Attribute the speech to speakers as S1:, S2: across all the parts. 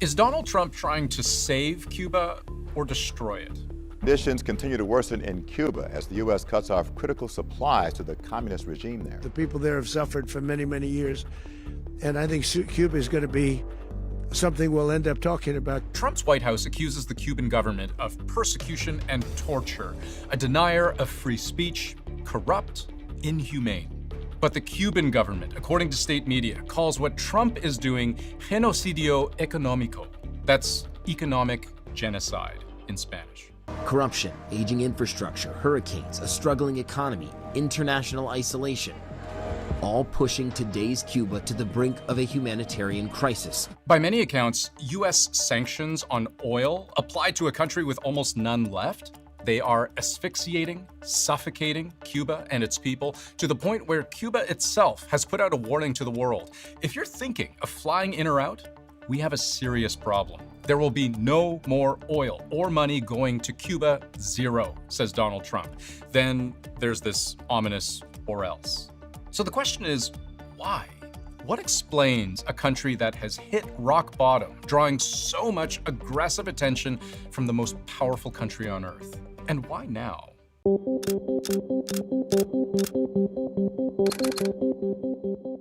S1: Is Donald Trump trying to save Cuba or destroy it?
S2: Conditions continue to worsen in Cuba as the U.S. cuts off critical supplies to the communist regime there.
S3: The people there have suffered for many, many years, and I think Cuba is going to be something we'll end up talking about.
S1: Trump's White House accuses the Cuban government of persecution and torture, a denier of free speech, corrupt, inhumane. But the Cuban government, according to state media, calls what Trump is doing genocidio económico. That's economic genocide in Spanish.
S4: Corruption, aging infrastructure, hurricanes, a struggling economy, international isolation, all pushing today's Cuba to the brink of a humanitarian crisis.
S1: By many accounts, U.S. sanctions on oil applied to a country with almost none left. They are asphyxiating, suffocating Cuba and its people to the point where Cuba itself has put out a warning to the world. If you're thinking of flying in or out, we have a serious problem. There will be no more oil or money going to Cuba, zero, says Donald Trump. Then there's this ominous or else. So the question is, why? What explains a country that has hit rock bottom, drawing so much aggressive attention from the most powerful country on earth? And why now?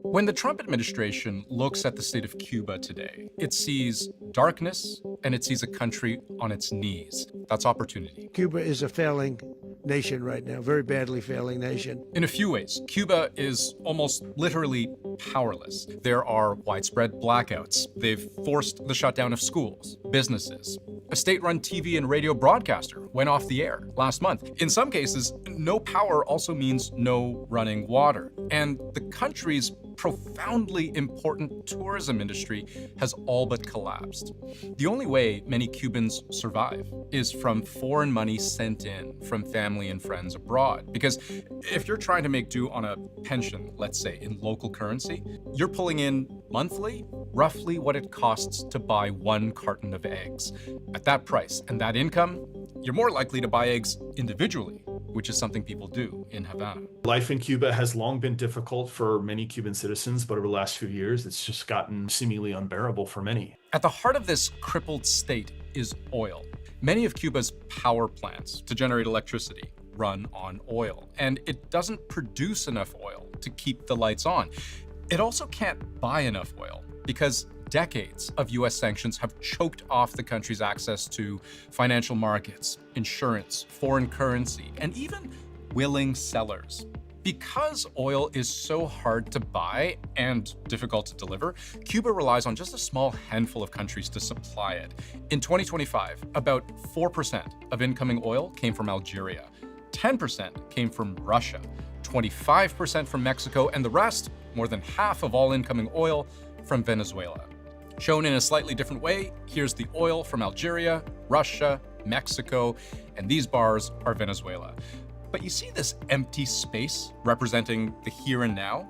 S1: When the Trump administration looks at the state of Cuba today, it sees darkness and it sees a country on its knees. That's opportunity.
S3: Cuba is a failing nation right now, very badly failing nation.
S1: In a few ways, Cuba is almost literally powerless. There are widespread blackouts. They've forced the shutdown of schools, businesses. A state-run TV and radio broadcaster went off the air last month. In some cases, no power also means no running water. And the country's profoundly important tourism industry has all but collapsed. The only way many Cubans survive is from foreign money sent in from family and friends abroad. Because if you're trying to make do on a pension, let's say, in local currency, you're pulling in monthly roughly what it costs to buy one carton of eggs. At that price and that income, you're more likely to buy eggs individually, which is something people do in Havana.
S5: Life in Cuba has long been difficult for many Cuban citizens, but over the last few years, it's just gotten seemingly unbearable for many.
S1: At the heart of this crippled state is oil. Many of Cuba's power plants to generate electricity run on oil, and it doesn't produce enough oil to keep the lights on. It also can't buy enough oil because decades of U.S. sanctions have choked off the country's access to financial markets, insurance, foreign currency, and even willing sellers. Because oil is so hard to buy and difficult to deliver, Cuba relies on just a small handful of countries to supply it. In 2025, about 4% of incoming oil came from Algeria, 10% came from Russia, 25% from Mexico, and the rest, more than half of all incoming oil, from Venezuela. Shown in a slightly different way, here's the oil from Algeria, Russia, Mexico, and these bars are Venezuela. But you see this empty space representing the here and now?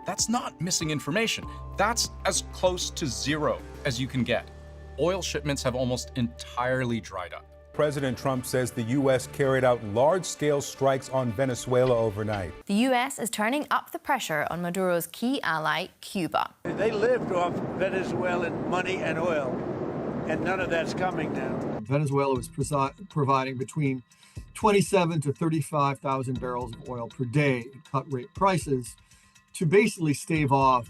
S1: That's not missing information. That's as close to zero as you can get. Oil shipments have almost entirely dried up.
S6: President Trump says the U.S. carried out large-scale strikes on Venezuela overnight.
S7: The U.S. is turning up the pressure on Maduro's key ally, Cuba.
S3: They lived off Venezuelan money and oil, and none of that's coming now.
S8: Venezuela was providing between 27 to 35,000 barrels of oil per day at cut rate prices to basically stave off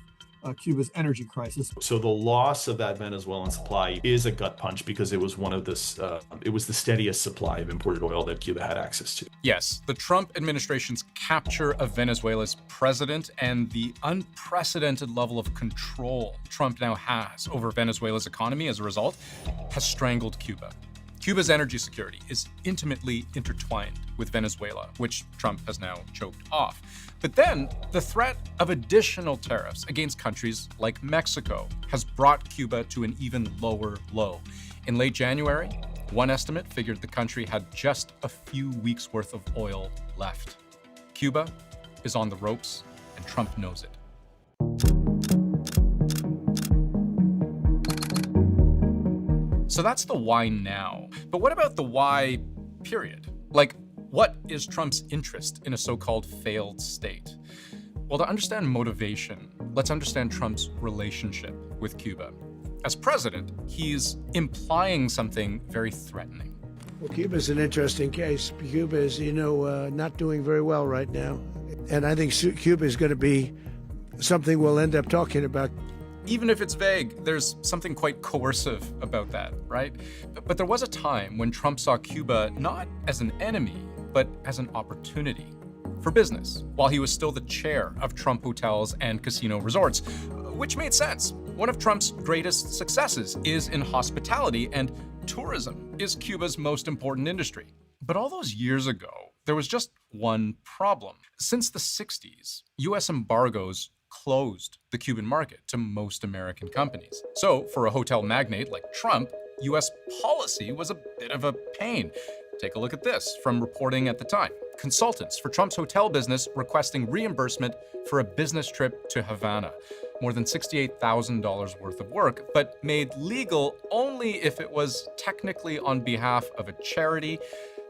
S8: Cuba's energy crisis.
S5: So the loss of that Venezuelan supply is a gut punch because it was it was the steadiest supply of imported oil that Cuba had access to.
S1: Yes, the Trump administration's capture of Venezuela's president and the unprecedented level of control Trump now has over Venezuela's economy as a result has strangled Cuba. Cuba's energy security is intimately intertwined with Venezuela, which Trump has now choked off. But then the threat of additional tariffs against countries like Mexico has brought Cuba to an even lower low. In late January, one estimate figured the country had just a few weeks' worth of oil left. Cuba is on the ropes, and Trump knows it. So that's the why now. But what about the why, period? Like, what is Trump's interest in a so-called failed state? Well, to understand motivation, let's understand Trump's relationship with Cuba. as president, he's implying something very threatening.
S3: Well, Cuba's an interesting case. Cuba is, not doing very well right now. And I think Cuba is going to be something we'll end up talking about.
S1: Even if it's vague, there's something quite coercive about that, right? But there was a time when Trump saw Cuba not as an enemy, but as an opportunity for business, while he was still the chair of Trump Hotels and Casino Resorts, which made sense. One of Trump's greatest successes is in hospitality, and tourism is Cuba's most important industry. But all those years ago, there was just one problem. Since the 60s, U.S. embargoes closed the Cuban market to most American companies. So for a hotel magnate like Trump, U.S. policy was a bit of a pain. Take a look at this from reporting at the time. Consultants for Trump's hotel business requesting reimbursement for a business trip to Havana. More than $68,000 worth of work, but made legal only if it was technically on behalf of a charity.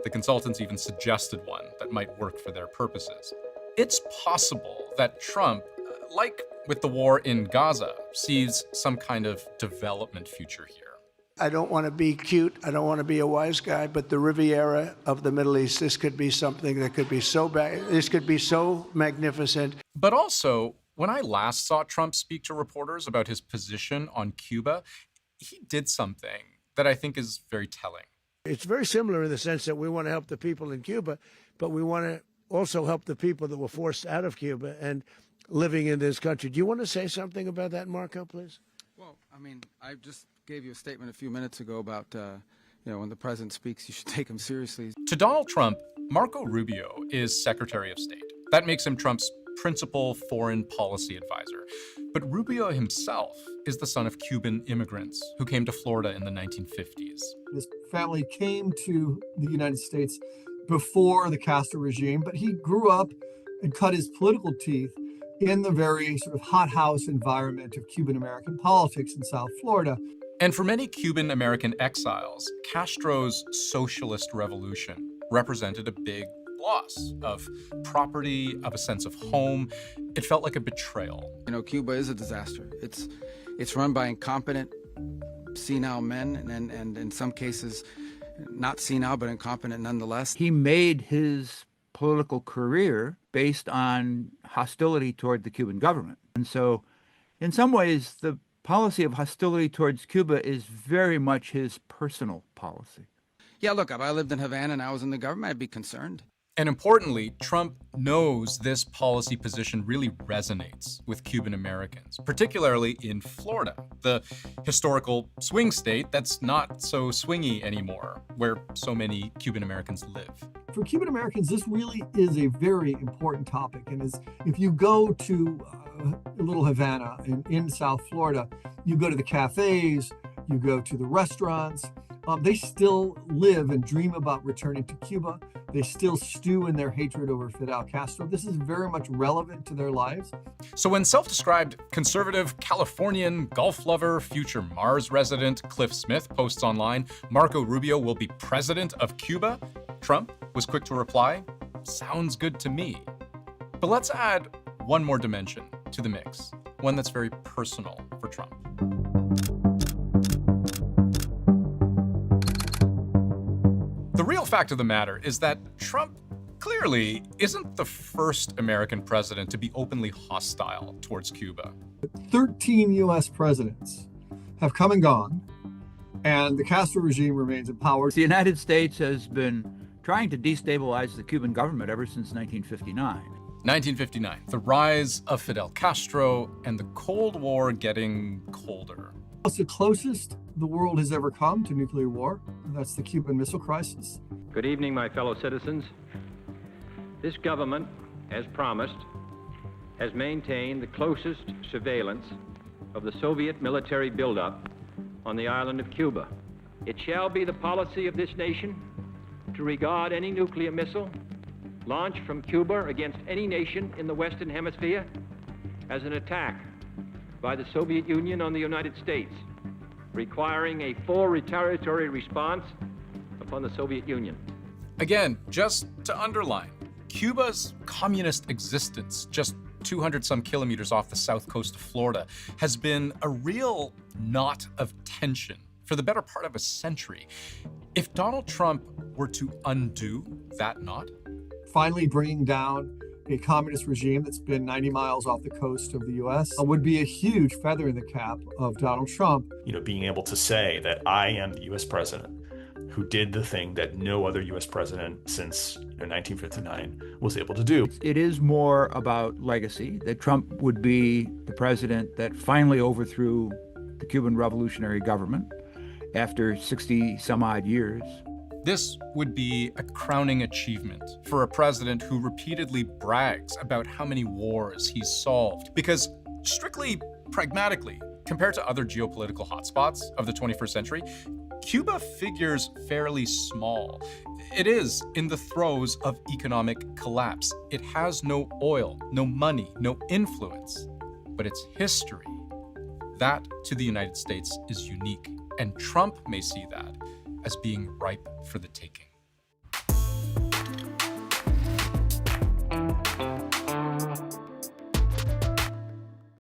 S1: The consultants even suggested one that might work for their purposes. It's possible that Trump, like with the war in Gaza, sees some kind of development future here.
S3: I don't want to be cute. I don't want to be a wise guy, but the Riviera of the Middle East, this could be something that could be so bad. This could be so magnificent.
S1: But also, when I last saw Trump speak to reporters about his position on Cuba, he did something that I think is very telling.
S3: It's very similar in the sense that we want to help the people in Cuba, but we want to also help the people that were forced out of Cuba and living in this country. Do you want to say something about that, Marco, please?
S9: Well, I just gave you a statement a few minutes ago about, when the president speaks, you should take him seriously.
S1: To Donald Trump, Marco Rubio is Secretary of State. That makes him Trump's principal foreign policy advisor. But Rubio himself is the son of Cuban immigrants who came to Florida in the 1950s.
S8: His family came to the United States before the Castro regime, but he grew up and cut his political teeth in the very sort of hothouse environment of Cuban-American politics in South Florida.
S1: And for many Cuban-American exiles, Castro's socialist revolution represented a big loss of property, of a sense of home. It felt like a betrayal.
S9: Cuba is a disaster. It's run by incompetent, senile men, and in some cases, not senile, but incompetent nonetheless.
S10: He made his political career based on hostility toward the Cuban government. And so, in some ways, the policy of hostility towards Cuba is very much his personal policy.
S9: Yeah, look, if I lived in Havana and I was in the government, I'd be concerned.
S1: And importantly, Trump knows this policy position really resonates with Cuban Americans, particularly in Florida, the historical swing state that's not so swingy anymore, where so many Cuban Americans live.
S8: For Cuban Americans, this really is a very important topic. And if you go to Little Havana in South Florida, you go to the cafes, you go to the restaurants, they still live and dream about returning to Cuba. They still stew in their hatred over Fidel Castro. This is very much relevant to their lives.
S1: So when self-described conservative Californian golf lover, future Mars resident Cliff Smith posts online, Marco Rubio will be president of Cuba, Trump was quick to reply, sounds good to me. But let's add one more dimension to the mix, one that's very personal for Trump. The real fact of the matter is that Trump clearly isn't the first American president to be openly hostile towards Cuba.
S8: 13 U.S. presidents have come and gone, and the Castro regime remains in power.
S10: The United States has been trying to destabilize the Cuban government ever since 1959.
S1: 1959, the rise of Fidel Castro and the Cold War getting colder.
S8: It's the closest the world has ever come to nuclear war. That's the Cuban Missile Crisis.
S11: Good evening, my fellow citizens. This government, as promised, has maintained the closest surveillance of the Soviet military buildup on the island of Cuba. It shall be the policy of this nation to regard any nuclear missile launched from Cuba against any nation in the Western Hemisphere as an attack by the Soviet Union on the United States, requiring a full retaliatory response upon the Soviet Union.
S1: Again, just to underline, Cuba's communist existence just 200 some kilometers off the south coast of Florida has been a real knot of tension for the better part of a century. If Donald Trump were to undo that knot,
S8: finally bringing down a communist regime that's been 90 miles off the coast of the U.S. would be a huge feather in the cap of Donald Trump.
S5: Being able to say that I am the U.S. president who did the thing that no other U.S. president since 1959 was able to do.
S10: It is more about legacy, that Trump would be the president that finally overthrew the Cuban revolutionary government after 60 some odd years.
S1: This would be a crowning achievement for a president who repeatedly brags about how many wars he's solved. Because strictly pragmatically, compared to other geopolitical hotspots of the 21st century, Cuba figures fairly small. It is in the throes of economic collapse. It has no oil, no money, no influence, but its history, that to the United States is unique. And Trump may see that as being ripe for the taking.